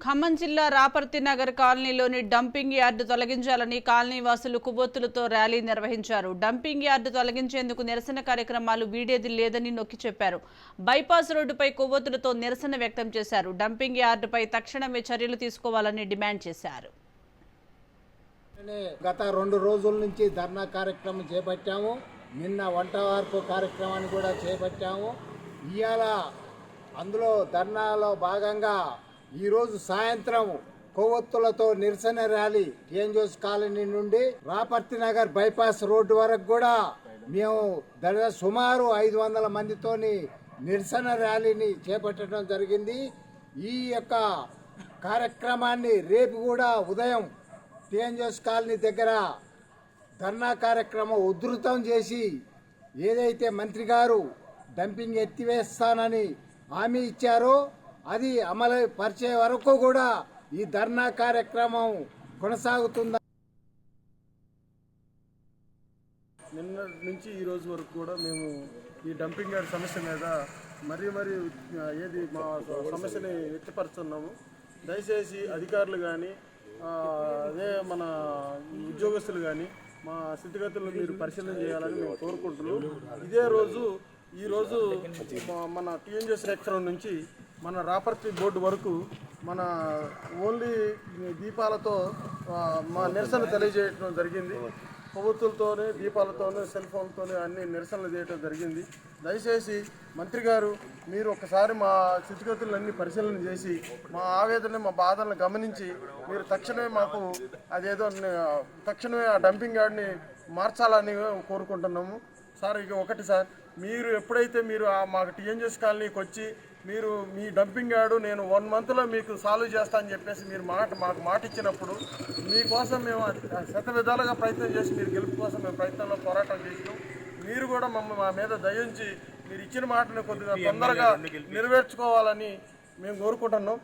ఖమ్మం జిల్లా రాపర్తి నగర్ కాలనీలోని dumping yard తొలగించాలని కాలనీ వాసులు కొవ్వొత్తులతో ర్యాలీ నిర్వహించారు. డంపింగ్ యార్డు తొలగించేందుకు నిరసన కార్యక్రమాలు వీడేది లేదని నొక్కి చెప్పారు. బైపాస్ రోడ్డుపై కొవ్వొత్తులతో నిరసన వ్యక్తం చేశారు. డంపింగ్ యార్డుపై తక్షణమే చర్యలు తీసుకోవాలని డిమాండ్ చేశారు. గత 2 రోజుల నుంచి ధర్నా కార్యక్రమం చేపట్టాము. నిన్న వంట వార్పు కార్యక్రమాన్ని కూడా చేపట్టాము. ఇవాళ అందులో ధర్నాలో భాగంగా ఈరోజు సాయంత్రం కొవ్వొత్తులతో నిరసన ర్యాలీ టీఎన్జోస్ కాలనీ నుండి రాపర్తి నగర్ బైపాస్ రోడ్డు వరకు కూడా మేము సుమారు 500 మందితోని నిరసన ర్యాలీని చేపట్టడం జరిగింది. ఈ యొక్క కార్యక్రమాన్ని రేపు కూడా ఉదయం టీఎన్జోస్ కాలనీ దగ్గర ధర్నా కార్యక్రమం ఉధృతం చేసి ఏదైతే మంత్రి గారు డంపింగ్ ఎత్తివేస్తానని హామీ ఇచ్చారో అది అమలు పరిచే వరకు కూడా ఈ ధర్నా కార్యక్రమం కొనసాగుతుంది. నిన్న నుంచి ఈ రోజు వరకు కూడా మేము ఈ డంపింగ్ యార్డ్ సమస్య మీద మరీ ఏది మా సమస్యని వ్యక్తపరుస్తున్నాము. దయచేసి అధికారులు కానీ అదే మన ఉద్యోగస్తులు కానీ మా స్థితిగతులను మీరు పరిశీలన చేయాలని మేము కోరుకుంటున్నాం. ఈరోజు మన టీఎన్జీఎస్ సెక్షన్ నుంచి మన రాపర్తి బోర్డు వరకు మన ఓన్లీ దీపాలతో మా నిరసన తెలియజేయడం జరిగింది. కొవ్వొత్తులతోనే దీపాలతోనే సెల్ ఫోన్తోనే అన్ని నిరసనలు చేయడం జరిగింది. దయచేసి మంత్రి గారు మీరు ఒకసారి మా స్థితిగతులన్నీ పరిశీలన చేసి మా ఆవేదన మా బాధలను గమనించి మీరు తక్షణమే మాకు అదేదో తక్షణమే ఆ డంపింగ్ యార్డ్ని మార్చాలని కోరుకుంటున్నాము. సార్ ఇక ఒకటి సార్, మీరు ఎప్పుడైతే మీరు మాకు టీఎన్జీఎస్ కాలనీకి వచ్చి మీరు మీ డంపింగ్ యార్డు నేను 1 మంత్లో మీకు సాల్వ్ చేస్తా అని చెప్పేసి మీరు మాకు మాట ఇచ్చినప్పుడు మీకోసం మేము శత విధాలుగా ప్రయత్నం చేసి మీరు గెలుపు కోసం మేము ప్రయత్నంలో పోరాటం చేసినాం. మీరు కూడా మా మీద దయించి మీరు ఇచ్చిన మాటను కొద్దిగా తొందరగా నెరవేర్చుకోవాలని మేము కోరుకుంటున్నాం.